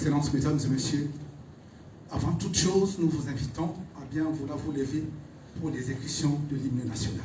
Excellences, Mesdames et Messieurs, avant toute chose, nous vous invitons à bien vouloir vous lever pour l'exécution de l'hymne national.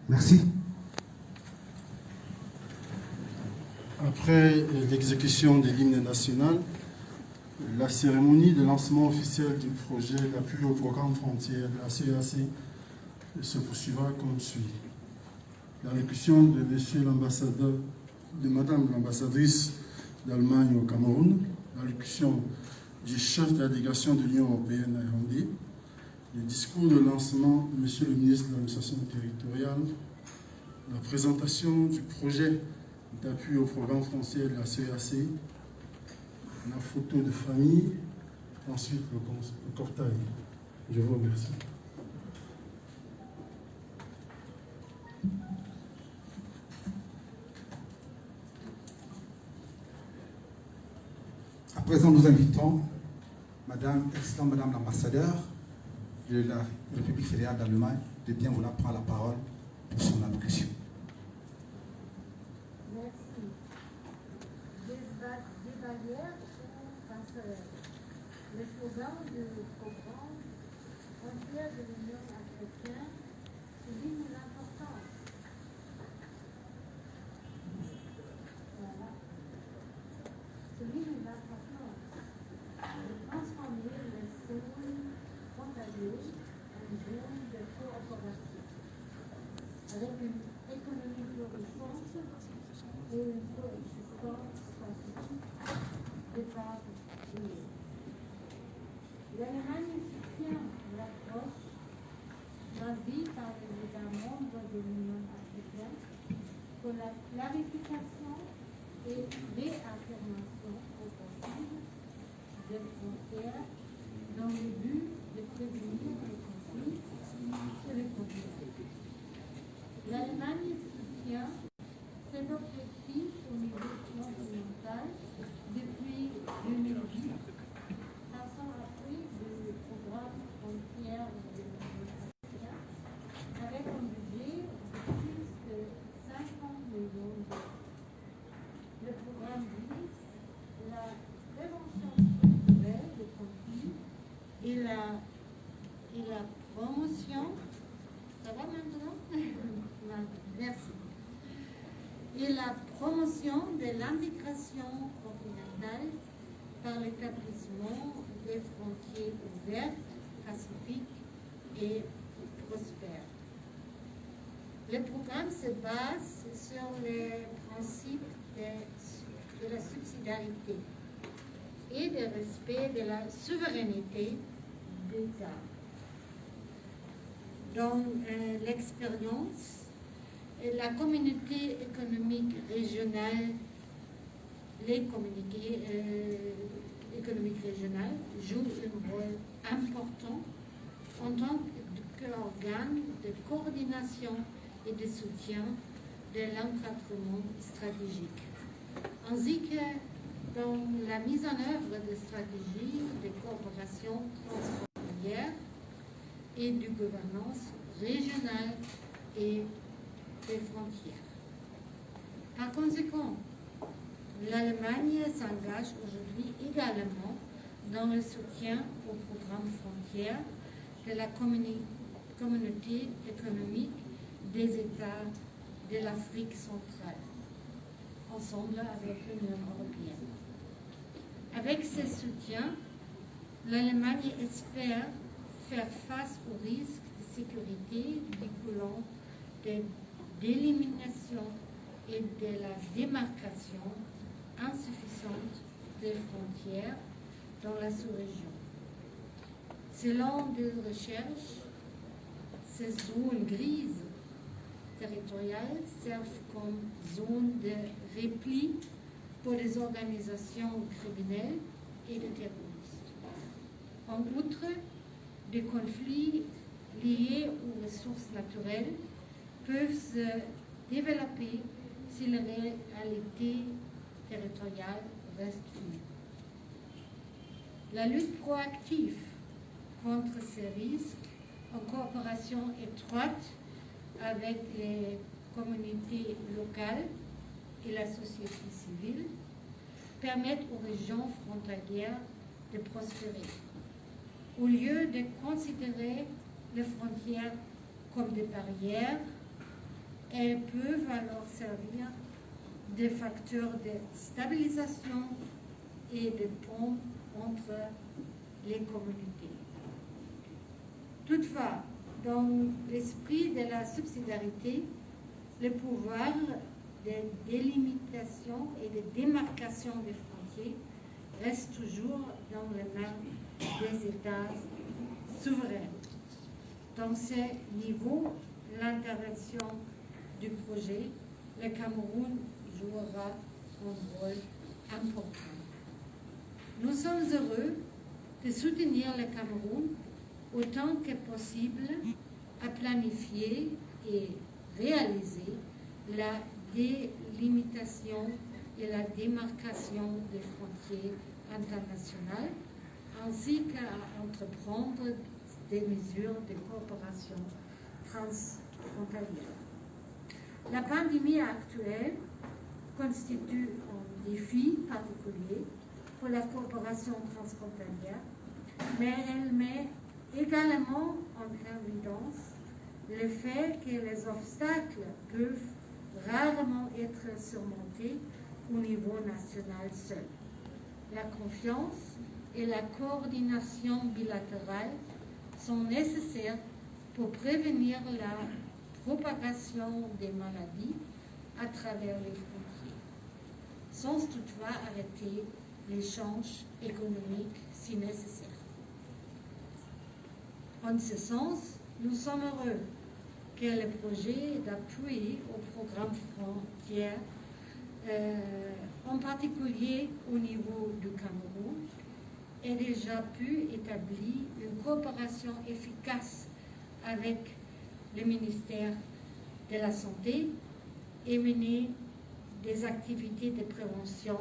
Merci. Après l'exécution de l'hymne national, la cérémonie de lancement officiel du projet d'appui au programme frontière de la CEAC se poursuivra comme suit. L'allocution de monsieur l'ambassadeur, de madame l'ambassadrice d'Allemagne au Cameroun, l'allocution du chef de la délégation de l'Union européenne à Yaoundé, le discours de lancement de monsieur le ministre de l'administration territoriale, la présentation du projet d'appui au programme français de la CEAC, la photo de famille, ensuite le cortège. Je vous remercie. À présent, nous invitons Madame l'ambassadeur de la République fédérale d'Allemagne de bien vouloir prendre la parole pour son allocution. Merci. Des barrières sont passerelles. Le slogan du programme Frontières de l'Union africaine souligne l'importance. Voilà. Souligne l'importance de transformer les zones frontalières en zones de coopération, avec une économie florissante et une coexistence pacifique des parts liées. L'Allemagne soutient l'approche choisie par les États membres de l'Union africaine pour la clarification et réaffirmation au possible des frontières dans le but de prévenir les conflits sur les continents. L'Allemagne soutient cet objectif au niveau continental depuis 2010, passant après le programme Frontières de l'Union africaine, avec un budget de plus de 50 millions d'euros. Le programme vise la prévention structurelle des conflits et la promotion. Ça va maintenant? Merci. Et la promotion de l'intégration continentale par l'établissement des frontières ouvertes, pacifiques et prospères. Le programme se base sur les principes de la subsidiarité et du respect de la souveraineté d'État. Dans l'expérience, la communauté économique régionale, les communautés économiques régionales jouent un rôle important en tant qu'organe de coordination et de soutien de l'encadrement stratégique, ainsi que dans la mise en œuvre de stratégies de coopération transfrontalière et de gouvernance régionale et des frontières. Par conséquent, l'Allemagne s'engage aujourd'hui également dans le soutien au programme Frontières de la communauté économique des États de l'Afrique centrale, ensemble avec l'Union européenne. Avec ce soutien, l'Allemagne espère faire face aux risques de sécurité découlant de l'élimination et de la démarcation insuffisante des frontières dans la sous-région. Selon des recherches, ces zones grises territoriales servent comme zones de repli pour des organisations criminelles et de terroristes. En outre, des conflits liés aux ressources naturelles peuvent se développer si la réalité territoriale reste fluide. La lutte proactive contre ces risques, en coopération étroite avec les communautés locales et la société civile, permettent aux régions frontalières de prospérer. Au lieu de considérer les frontières comme des barrières, elles peuvent alors servir de facteurs de stabilisation et de pont entre les communautés. Toutefois, dans l'esprit de la subsidiarité, le pouvoir de délimitation et de démarcation des frontières reste toujours dans les mains des États souverains. Dans ce niveau, l'intervention du projet, le Cameroun jouera un rôle important. Nous sommes heureux de soutenir le Cameroun autant que possible à planifier et réaliser la délimitation et la démarcation des frontières internationales, ainsi qu'à entreprendre des mesures de coopération transfrontalière. La pandémie actuelle constitue un défi particulier pour la coopération transfrontalière, mais elle met également en évidence le fait que les obstacles peuvent rarement être surmontés au niveau national seul. La confiance et la coordination bilatérale sont nécessaires pour prévenir la propagation des maladies à travers les frontières, sans toutefois arrêter l'échange économique si nécessaire. En ce sens, nous sommes heureux que le projet d'appui au programme Frontières, en particulier au niveau du Cameroun, ait déjà pu établir une coopération efficace avec le ministère de la Santé et mener des activités de prévention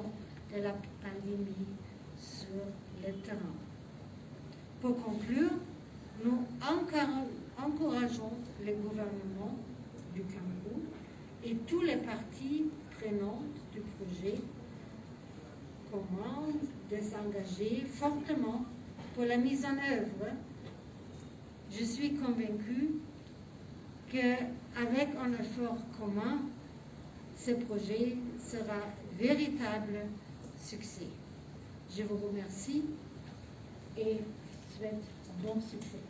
de la pandémie sur le terrain. Pour conclure, nous encourageons le gouvernement du Cameroun et tous les parties prenantes du projet commun de s'engager fortement pour la mise en œuvre. Je suis convaincue qu'avec un effort commun, ce projet sera un véritable succès. Je vous remercie et souhaite bon succès.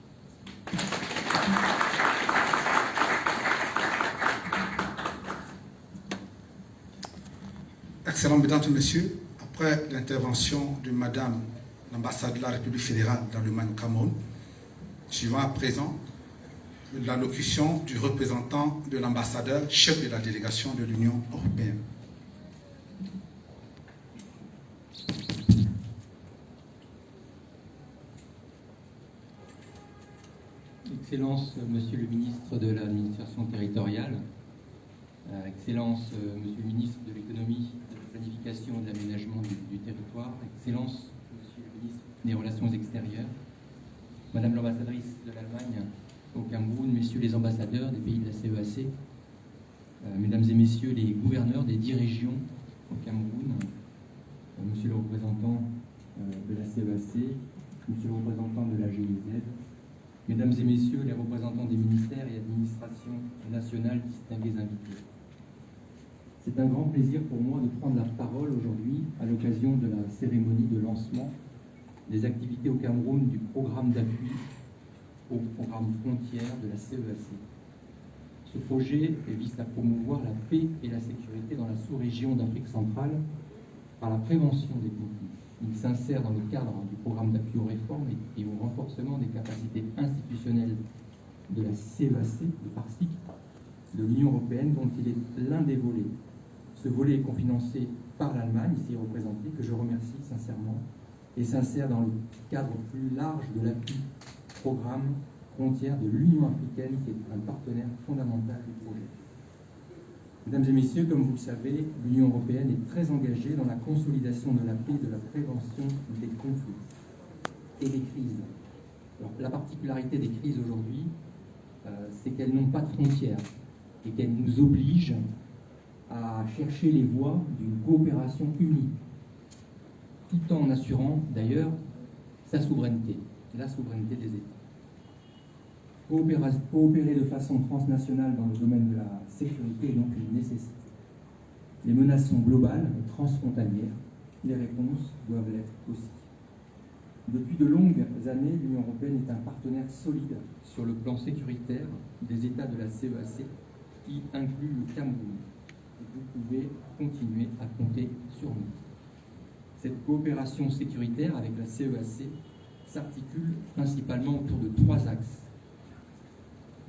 Excellent, mesdames et messieurs. Après l'intervention de Madame l'ambassade de la République fédérale d'Allemagne au Cameroun, suivant à présent l'allocution du représentant de l'ambassadeur, chef de la délégation de l'Union européenne. Excellence, Monsieur le ministre de l'administration territoriale, Excellence, Monsieur le ministre de l'économie, de la planification et de l'aménagement du territoire, Excellence, Monsieur le ministre des Relations extérieures, Madame l'ambassadrice de l'Allemagne au Cameroun, Messieurs les ambassadeurs des pays de la CEAC, Mesdames et Messieurs les gouverneurs des 10 régions au Cameroun, monsieur le représentant de la CEAC, monsieur le représentant de la GIZ, mesdames et messieurs les représentants des ministères et administrations nationales, distingués invités. C'est un grand plaisir pour moi de prendre la parole aujourd'hui à l'occasion de la cérémonie de lancement des activités au Cameroun du programme d'appui au programme Frontières de la CEAC. Ce projet vise à promouvoir la paix et la sécurité dans la sous-région d'Afrique centrale par la prévention des conflits. Il s'insère dans le cadre du programme d'appui aux réformes et au renforcement des capacités institutionnelles de la CEAC, de PARSIC, de l'Union européenne, dont il est l'un des volets. Ce volet est cofinancé par l'Allemagne, ici représentée, que je remercie sincèrement, et s'insère dans le cadre plus large de l'appui programme Frontières de l'Union africaine, qui est un partenaire fondamental du projet. Mesdames et messieurs, comme vous le savez, l'Union européenne est très engagée dans la consolidation de la paix et de la prévention des conflits et des crises. Alors, la particularité des crises aujourd'hui, c'est qu'elles n'ont pas de frontières et qu'elles nous obligent à chercher les voies d'une coopération unie, tout en assurant d'ailleurs sa souveraineté, la souveraineté des États. Coopérer de façon transnationale dans le domaine de la sécurité est donc une nécessité. Les menaces sont globales et transfrontalières, les réponses doivent l'être aussi. Depuis de longues années, l'Union européenne est un partenaire solide sur le plan sécuritaire des États de la CEAC, qui inclut le Cameroun. Et vous pouvez continuer à compter sur nous. Cette coopération sécuritaire avec la CEAC s'articule principalement autour de 3 axes.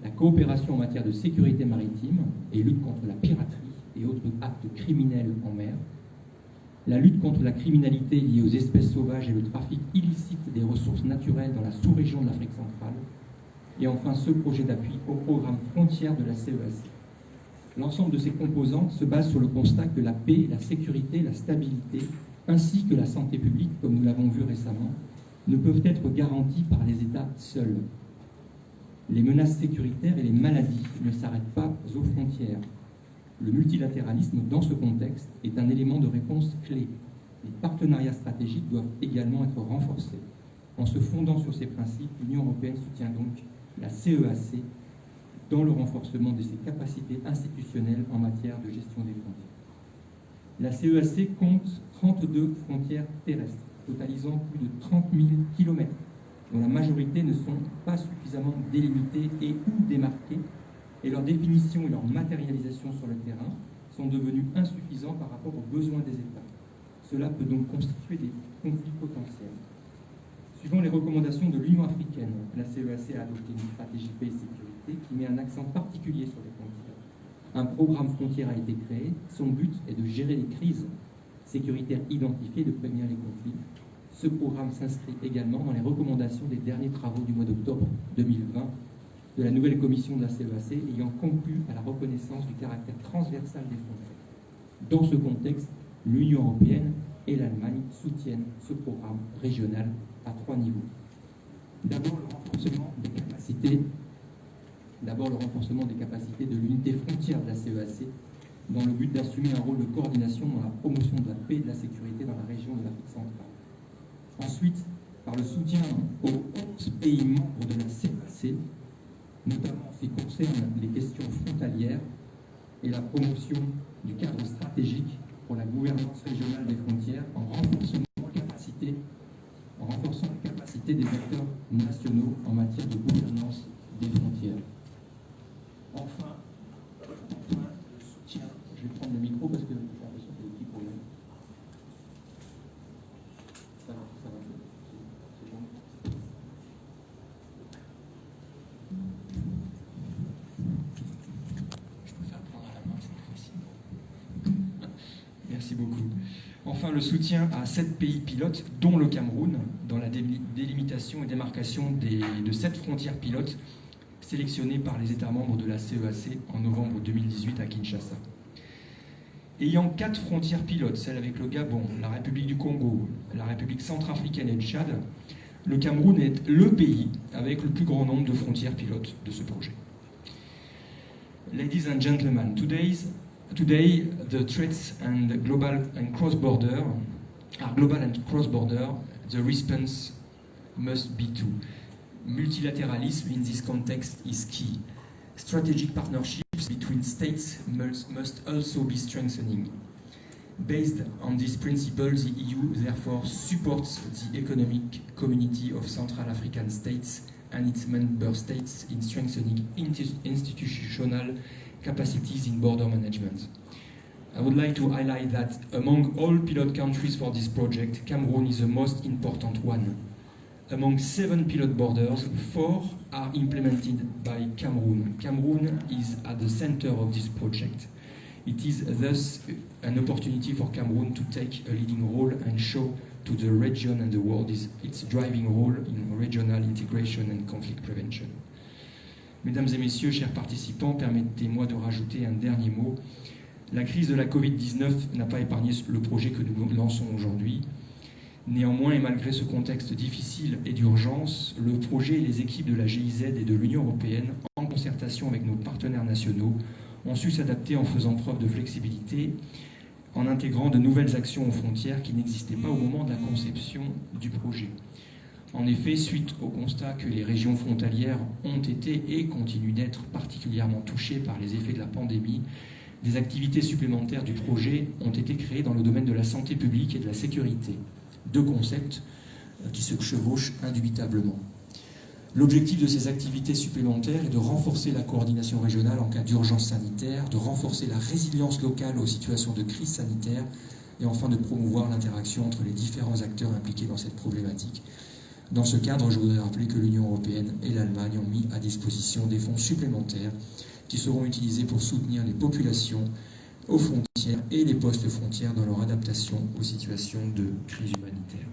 La coopération en matière de sécurité maritime et lutte contre la piraterie et autres actes criminels en mer, la lutte contre la criminalité liée aux espèces sauvages et le trafic illicite des ressources naturelles dans la sous-région de l'Afrique centrale, et enfin ce projet d'appui au programme Frontières de la CEAC. L'ensemble de ces composantes se base sur le constat que la paix, la sécurité, la stabilité, ainsi que la santé publique, comme nous l'avons vu récemment, ne peuvent être garanties par les États seuls. Les menaces sécuritaires et les maladies ne s'arrêtent pas aux frontières. Le multilatéralisme, dans ce contexte, est un élément de réponse clé. Les partenariats stratégiques doivent également être renforcés. En se fondant sur ces principes, l'Union européenne soutient donc la CEAC dans le renforcement de ses capacités institutionnelles en matière de gestion des frontières. La CEAC compte 32 frontières terrestres, totalisant plus de 30 000 km, dont la majorité ne sont pas suffisamment délimitées et ou démarquées, et leur définition et leur matérialisation sur le terrain sont devenus insuffisants par rapport aux besoins des États. Cela peut donc constituer des conflits potentiels. Suivant les recommandations de l'Union africaine, la CEAC a adopté une stratégie paix et sécurité qui met un accent particulier sur les frontières. Un programme frontière a été créé. Son but est de gérer les crises sécuritaires identifiées et de prévenir les conflits. Ce programme s'inscrit également dans les recommandations des derniers travaux du mois d'octobre 2020 de la nouvelle commission de la CEAC ayant conclu à la reconnaissance du caractère transversal des frontières. Dans ce contexte, l'Union européenne et l'Allemagne soutiennent ce programme régional à 3 niveaux. D'abord, le renforcement des capacités de l'unité frontière de la CEAC dans le but d'assumer un rôle de coordination dans la promotion de la paix et de la sécurité dans la région de l'Afrique centrale. Ensuite, par le soutien aux 11 pays membres de la CEAC, notamment en ce qui concerne les questions frontalières et la promotion du cadre stratégique pour la gouvernance régionale des frontières en renforçant les capacités des acteurs nationaux en matière de gouvernance des frontières. Enfin, le soutien, je vais prendre le micro parce que j'ai l'impression qu'il y a des petits problèmes. Ça va, c'est bon. Je préfère prendre à la main, c'est plus facile. Merci beaucoup. Enfin, le soutien à 7 pays pilotes, dont le Cameroun, dans la délimitation et démarcation de 7 frontières pilotes sélectionnées par les États membres de la CEAC en novembre 2018 à Kinshasa. Ayant 4 frontières pilotes, celles avec le Gabon, la République du Congo, la République centrafricaine et le Tchad, le Cameroun est le pays avec le plus grand nombre de frontières pilotes de ce projet. Ladies and gentlemen, today the threats and global and cross-border are global and cross-border, the response must be too. Multilateralism in this context is key. Strategic partnerships between states must also be strengthening. Based on this principle, the EU therefore supports the economic community of Central African states and its member states in strengthening institutional capacities in border management. I would like to highlight that among all pilot countries for this project, Cameroon is the most important one. Among 7 pilot borders, 4 are implemented by Cameroon. Cameroon is at the center of this project. It is thus an opportunity for Cameroon to take a leading role and show to the region and the world its driving role in regional integration and conflict prevention. Mesdames et messieurs, chers participants, permettez-moi de rajouter un dernier mot. La crise de la Covid-19 n'a pas épargné le projet que nous lançons aujourd'hui. Néanmoins, et malgré ce contexte difficile et d'urgence, le projet et les équipes de la GIZ et de l'Union européenne, en concertation avec nos partenaires nationaux, ont su s'adapter en faisant preuve de flexibilité, en intégrant de nouvelles actions aux frontières qui n'existaient pas au moment de la conception du projet. En effet, suite au constat que les régions frontalières ont été et continuent d'être particulièrement touchées par les effets de la pandémie, des activités supplémentaires du projet ont été créées dans le domaine de la santé publique et de la sécurité. 2 concepts qui se chevauchent indubitablement. L'objectif de ces activités supplémentaires est de renforcer la coordination régionale en cas d'urgence sanitaire, de renforcer la résilience locale aux situations de crise sanitaire et enfin de promouvoir l'interaction entre les différents acteurs impliqués dans cette problématique. Dans ce cadre, je voudrais rappeler que l'Union européenne et l'Allemagne ont mis à disposition des fonds supplémentaires qui seront utilisés pour soutenir les populations aux frontières et les postes frontières dans leur adaptation aux situations de crise humanitaire.